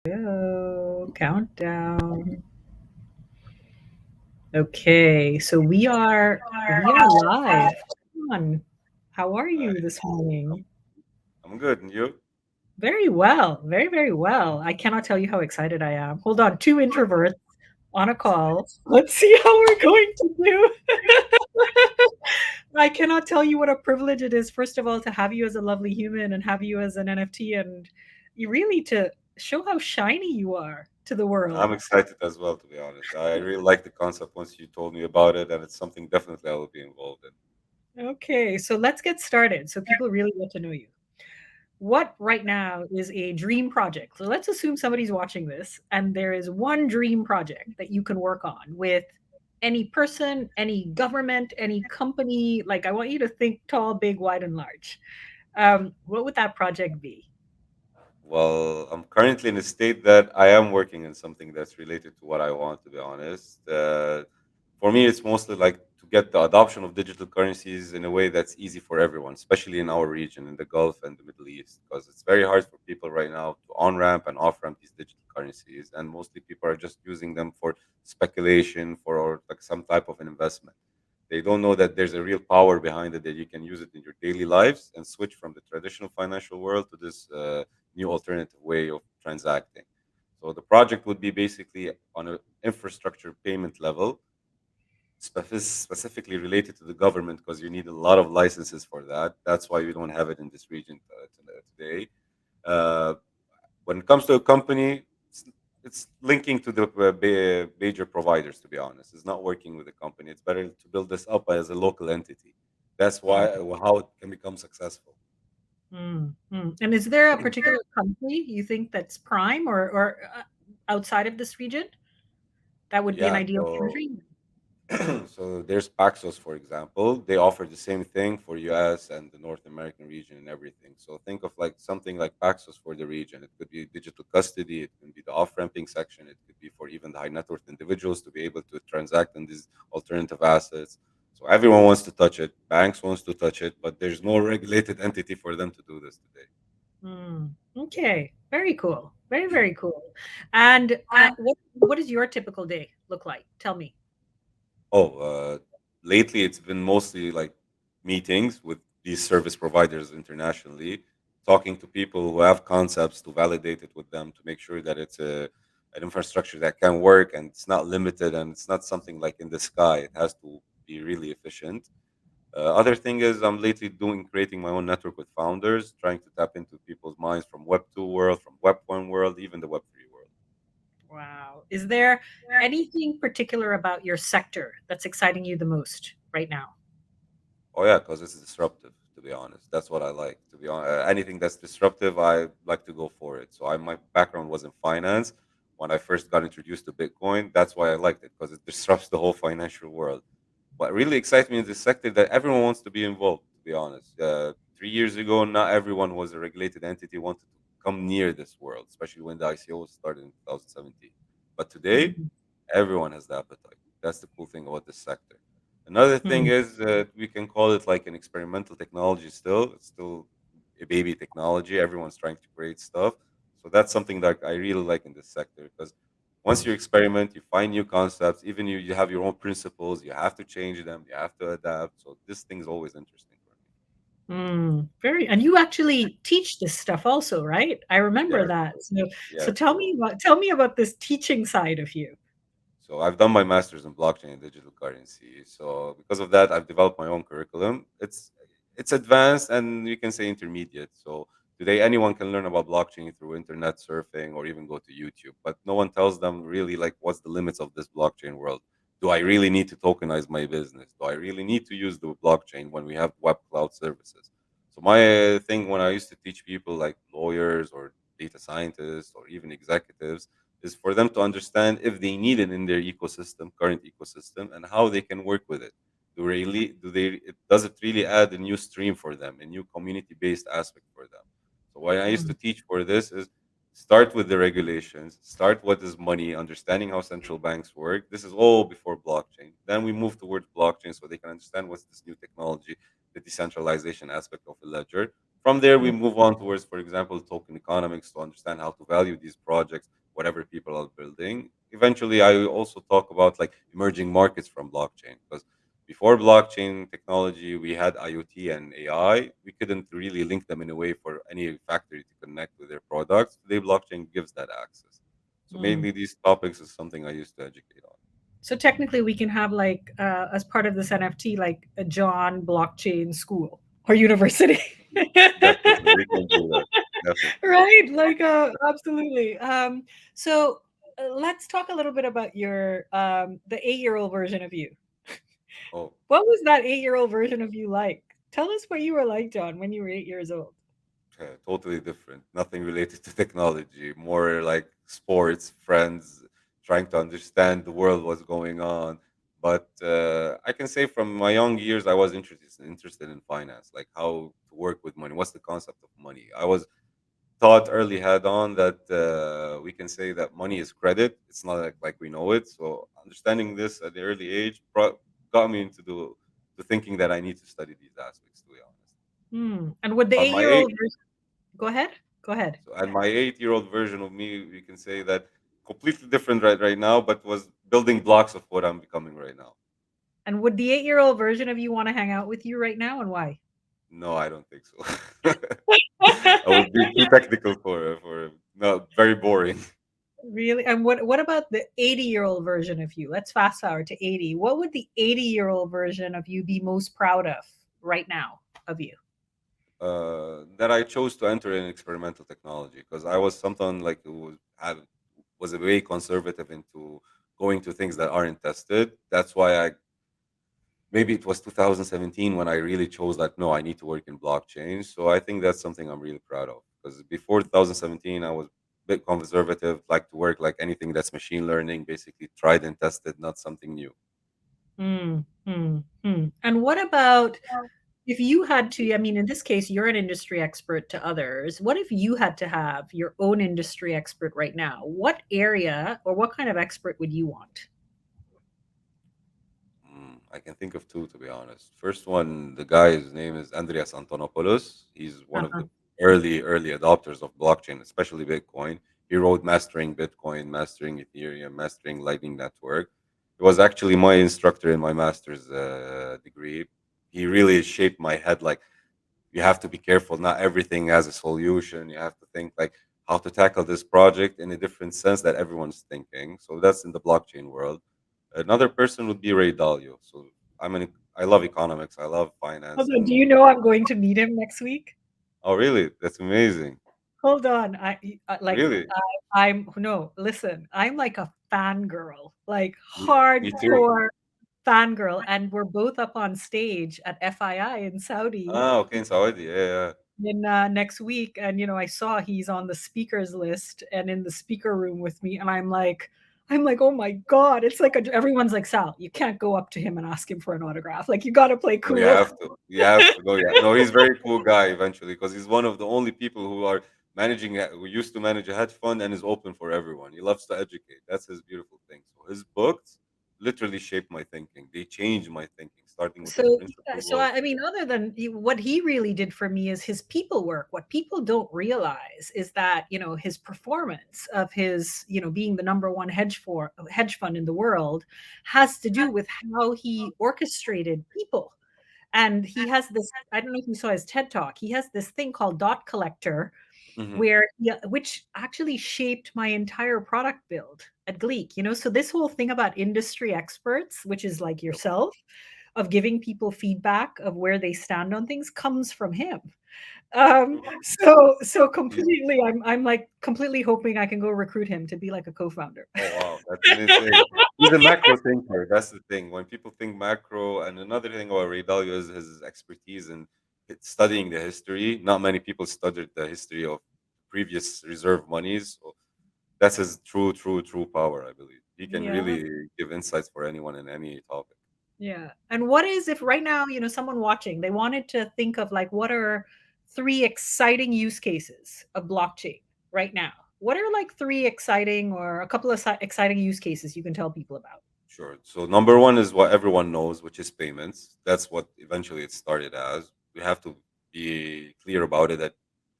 Go. Countdown. Okay, so we are live. Come on. How are you Hi, this morning? I'm good. And you? Very well. Very, very well. I cannot tell you how excited I am. Hold on, two introverts on a call. Let's see how we're going to do. I cannot tell you what a privilege it is, first of all, to have you as a lovely human and have you as an NFT and you really to show how shiny you are to the I'm world. excited as well, to be honest. I really like the concept once you told me about it, and it's something definitely I will be involved in. Okay, so let's get started so people really get to know you. What right now is a dream project? So let's assume somebody's watching this and there is one dream project that you can work on with any person, any government, any company. Like, I want you to think tall, big, wide, and large. What would that project be? Well, I'm currently in a state that I am working in something that's related to what I want, to be honest. For me, it's mostly like to get the adoption of digital currencies in a way that's easy for everyone, especially in our region, in the Gulf and the Middle East, because it's very hard for people right now to on ramp and off ramp these digital currencies. And mostly people are just using them for speculation, for or like some type of an investment. They don't know that there's a real power behind it, that you can use it in your daily lives and switch from the traditional financial world to this new alternative way of transacting. So the project would be basically on an infrastructure payment level, specifically related to the government, because you need a lot of licenses for that. That's why we don't have it in this region today. Uh, when it comes to a company, it's, it's linking to the major providers. To be honest, it's not working with the company. It's better to build this up as a local entity. That's why how it can become successful. Mm, mm. And is there a particular country you think that's prime or outside of this region that would be an Yeah. ideal country? So there's Paxos, for example. They offer the same thing for US and the North American region and everything. So think of like something like Paxos for the region. It could be digital custody, it could be the off-ramping section, it could be for even the high net worth individuals to be able to transact in these alternative assets. So everyone wants to touch it. Banks wants to touch it, but there's no regulated entity for them to do this today. Mm, okay, very cool. Very, very cool. And what does your typical day look like? Tell me. Oh, lately it's been mostly like meetings with these service providers internationally, talking to people who have concepts to validate it with them to make sure that it's an infrastructure that can work and it's not limited and it's not something like in the sky. It has to be really efficient. Other thing is I'm lately doing creating my own network with founders, trying to tap into people's minds from Web 2 world, from Web 1 world, even the Web 3 world. Wow. Is there anything particular about your sector that's exciting you the most right now? Oh yeah, because it's disruptive. To be honest, that's what I like. To be honest, anything that's disruptive, I like to go for it. So my background was in finance. When I first got introduced to Bitcoin, that's why I liked it because it disrupts the whole financial world. What really excites me in this sector that everyone wants to be involved. To be honest, 3 years ago, not everyone who was a regulated entity wanted to come near this world, especially when the ICO started in 2017. But today, Mm, everyone has the appetite. That's the cool thing about this sector. Another thing mm, is that we can call it like an experimental technology still. It's still a baby technology. Everyone's trying to create stuff. So that's something that I really like in this sector because once you experiment, you find new concepts, even you have your own principles, you have to change them, you have to adapt. So this thing is always interesting for me. mm. Very, and you actually teach this stuff also, right? I remember Yes, that. So yes. tell me about this teaching side of you. So I've done my master's in blockchain and digital currency. So because of that, I've developed my own curriculum. It's advanced and you can say intermediate. So today anyone can learn about blockchain through internet surfing or even go to YouTube. But no one tells them really like what's the limits of this blockchain world. Do I really need to tokenize my business? Do I really need to use the blockchain when we have web cloud services? So my thing when I used to teach people like lawyers or data scientists or even executives is for them to understand if they need it in their ecosystem, current ecosystem, and how they can work with it. Does it really add a new stream for them, a new community-based aspect for them? So what I used Mm, to teach for this is start with the regulations, start what is money, understanding how central banks work. This is all before blockchain. Then we move towards blockchain so they can understand what's this new technology, the decentralization aspect of a ledger. From there, we Mm, move on towards, for example, token economics to understand how to value these projects, whatever people are building. Eventually, I also talk about like emerging markets from blockchain because before blockchain technology, we had IoT and AI. We couldn't really link them in a way for any factory to connect with their products. Today, blockchain gives that access. So mm. mainly these topics is something I used to educate on. So technically, we can have like as part of this NFT, like a John blockchain school or university. Definitely, we can do that. Definitely. Right, like absolutely. So let's talk a little bit about your the 8-year-old version of you. Oh, What was that 8-year-old version of you like? Tell us what you were like, John, when you were 8 years old. totally different. Nothing related to technology. More like sports, friends, trying to understand the world, what's going on. But I can say from my young years, I was interested in finance, like how to work with money. What's the concept of money? I was taught early head on that we can say that money is credit. It's not like we know it. So understanding this at the early age got me into to thinking that I need to study these aspects. To be honest, Hmm. And would the on my eight 8-year-old version go ahead? Go ahead. So, and my 8-year-old version of me, we can say that completely different right now, but was building blocks of what I'm becoming right now. And would the 8-year-old version of you want to hang out with you right now and why? No, I don't think so. I would be too technical for no, very boring. Really? And what about the 80-year-old version of you? Let's fast forward to 80. What would the 80-year-old version of you be most proud of right now of you? That I chose to enter in experimental technology because I was something like who was a very conservative into going to things that aren't tested. That's why I maybe it was 2017 when I really chose that no, I need to work in blockchain. So I think that's something I'm really proud of because before 2017 I was a bit conservative, like to work like anything that's machine learning, basically tried and tested, not something new. Mm, mm, mm. And what about if you had to, I mean, in this case, you're an industry expert to others. What if you had to have your own industry expert right now? What area or what kind of expert would you want? I can think of two to be honest. First one, the guy's name is Andreas Antonopoulos. He's one of Uh-huh. the early adopters of blockchain, especially Bitcoin. He wrote Mastering Bitcoin, Mastering Ethereum, Mastering Lightning Network. He was actually my instructor in my master's degree. He really shaped my head. Like you have to be careful. Not everything has a solution. You have to think like how to tackle this project in a different sense that everyone's thinking. So that's in the blockchain world. Another person would be Ray Dalio. So I love economics. I love finance. Although, do And you know I'm going to meet him next week? oh, really? That's amazing. Hold on. Like Really? I'm no, listen. I'm like a fangirl, like Me too. hardcore fangirl, and we're both up on stage at FII in Saudi Ah, okay. In Saudi. Yeah, yeah. in next week, and I saw he's on the speakers list and in the speaker room with me, and I'm like, oh my god, it's like everyone's like, Sal, you can't go up to him and ask him for an autograph. Like you got to play No, you cool. have to. You have to go. Yeah. No, he's a very cool guy eventually because he's one of the only people who are who used to manage a hedge fund and is open for everyone. He loves to educate. That's his beautiful thing. So his books literally shaped my thinking. They changed my thinking, starting with his So, principles. I mean, other than what he really did for me is his people work. What people don't realize is that his performance of his being the number one hedge fund in the world has to do with how he orchestrated people. And he has this. I don't know if you saw his TED talk. He has this thing called Dot Collector, Hmm. which actually shaped my entire product build at GLEAC. So this whole thing about industry experts, which is like Yep. yourself, of giving people feedback of where they stand on things comes from him. So He's completely, I'm like completely hoping I can go recruit him to be like a co-founder. Oh wow, that's an insane. He's a macro thinker. That's the thing. When people think macro, and another thing about Ray Dalio is his expertise in studying the history. Not many people studied the history of previous reserve monies. So that's his true power. I believe he can Yeah. really give insights for anyone in any topic. Yeah. And what is if right now, someone watching, they wanted to think of like what are three exciting use cases of blockchain right now? What are like three exciting or a couple of exciting use cases you can tell people about? Sure. So number one is what everyone knows, which is payments. That's what eventually it started as. We have to. be clear about it that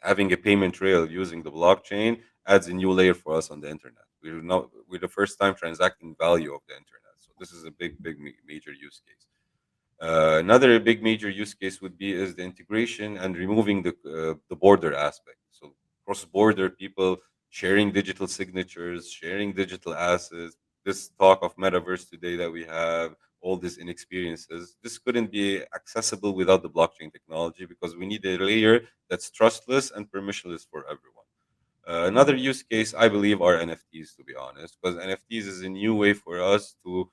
having a payment trail using the blockchain adds a new layer for us on the internet. We're the first time transacting value of the internet. So this is a major use case. Another big major use case would be is the integration and removing the border aspect. So cross border people sharing digital signatures, sharing digital assets. This talk of metaverse today that we have, all these inexperiences, this couldn't be accessible without the blockchain technology because we need a layer that's trustless and permissionless for everyone. Another Mhm. use case, I believe, are NFTs, to be honest, because NFTs is a new way for us to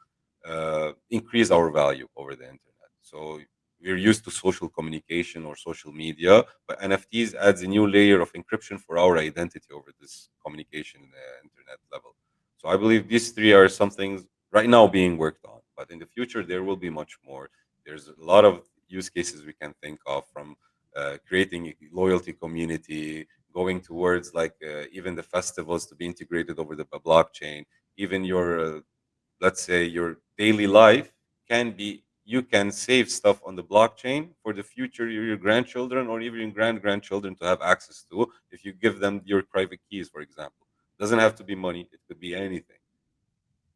increase our value over the internet. So we're used to social communication or social media, but NFTs adds a new layer of encryption for our identity over this communication internet level. So I believe these three are some things right now being worked on, but in the future there will be much more. There's a lot of use cases we can think of, from creating a loyalty community, going towards like even the festivals to be integrated over the blockchain. Even your let's say your daily life can be, you can save stuff on the blockchain for the future, your grandchildren or even your grandchildren to have access to, if you give them your private keys, for example. Doesn't have to be money, it could be anything.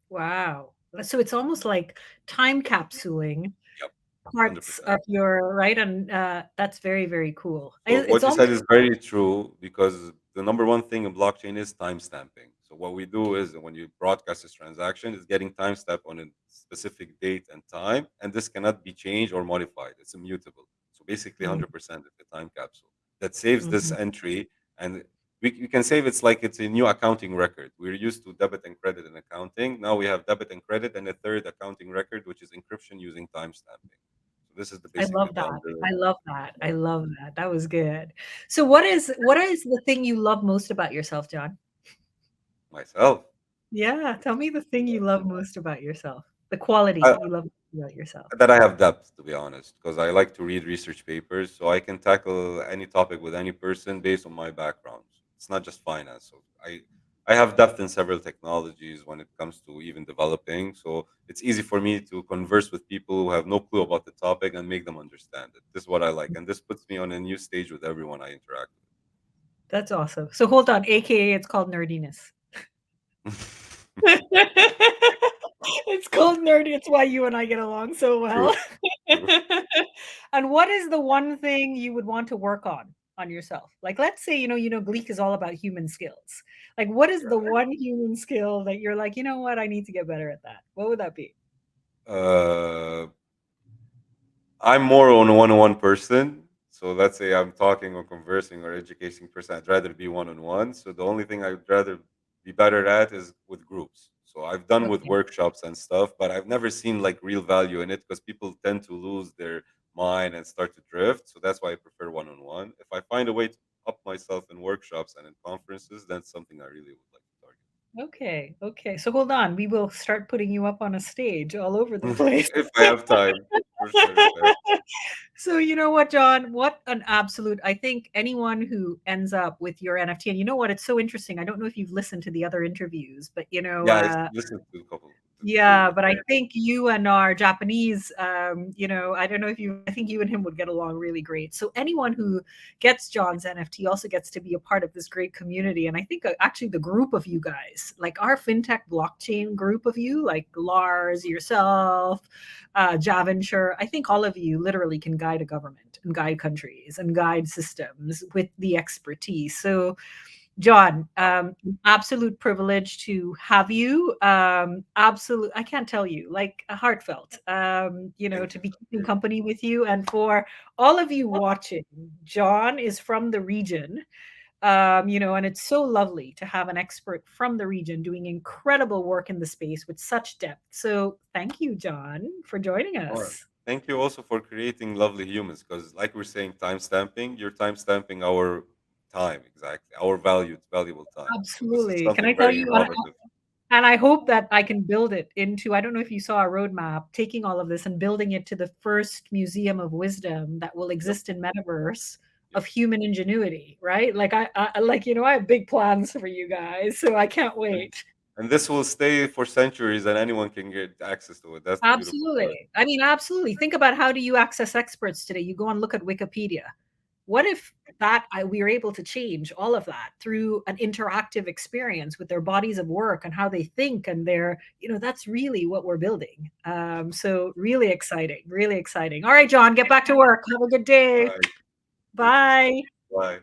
Wow. So it's almost like time capsuling Yep, parts 100%. of your right, and that's very, very cool. So It's what you said almost is very true because the number one thing in blockchain is timestamping. So what we do is when you broadcast this transaction, it's getting timestamp on a specific date and time, and this cannot be changed or modified. It's immutable. So basically, mm, 100% is the time capsule that saves this mhm. entry, and we can save it's like it's a new accounting record. We're used to debit and credit in accounting. Now we have debit and credit and a third accounting record, which is encryption using timestamping. So this is the I basically love that. I love that. I love that. That was good. So what is the thing you love most about yourself, John? myself. Yeah, tell me the thing you love most about yourself. The quality you love about yourself. That I have depth, to be honest, because I like to read research papers, so I can tackle any topic with any person based on my background. It's not just finance. So I have depth in several technologies when it comes to even developing. So it's easy for me to converse with people who have no clue about the topic and make them understand it. This is what I like, and this puts me on a new stage with everyone I interact That's awesome. So hold on, AKA it's called nerdiness. with. It's called nerdy. It's why you and I get along so True, well. true. And what is the one thing you would want to work on yourself? Like, let's say, GLEAC is all about human skills. Like, what is the one human skill that you're like, you know what, I need to get better at that? What would that be? Uh, I'm more on a one-on-one person. So let's say I'm talking or conversing or educating person, I'd rather be one-on-one. So the only thing I'd rather be better at is with groups. So I've done with Okay. workshops and stuff, but I've never seen like real value in it because people tend to lose their mind and start to drift. So that's why I prefer one-on-one. If I find a way to up myself in workshops and in conferences, that's something I really would like to Okay. Okay. So hold on. We will start putting you up on a stage all over the target. place. If I have time, for sure. If I have time. So you know what, John? What an absolute I think anyone who ends up with your NFT, and you know what? It's so interesting. I don't know if you've listened to the other interviews, but Yeah, I listened to a couple, to two yeah, with but I think you and our Japanese, I don't know if I think you and him would get along really great. So anyone who gets John's NFT also gets to be a part of this great community. And I think actually the group of you guys, like our fintech blockchain group of you, like Lars, yourself, Javanshire, I think all of you literally can guide a government and guide countries and guide systems with the expertise. So John, absolute privilege to have you. Absolute, I can't tell you, like heartfelt, thank to you. be keeping company with you. And for all of you watching, John is from the region, and it's so lovely to have an expert from the region doing incredible work in the space with such depth. So thank you, John, for joining Or us. thank you also for creating lovely humans because, like we're saying, time stamping, you're time stamping our time, exactly, our valuable time. So, this is Absolutely. Can I something tell very you? innovative. And I hope that I can build it into I don't know if you saw our roadmap, taking all of this and building it to the first museum of wisdom that will Yep, exist in metaverse yep. of human ingenuity, right? Like I have big plans for you guys, so I can't And, wait. and this will stay for centuries and anyone can get access to it. That's the beautiful part. Absolutely. I mean, absolutely. Think about how do you access experts today? You go and look at Wikipedia. What if we are able to change all of that through an interactive experience with their bodies of work and how they think and their, that's really what we're building. So really exciting, really exciting. All right, John, get back to work. Have a good All day. right. You too. Bye. Bye.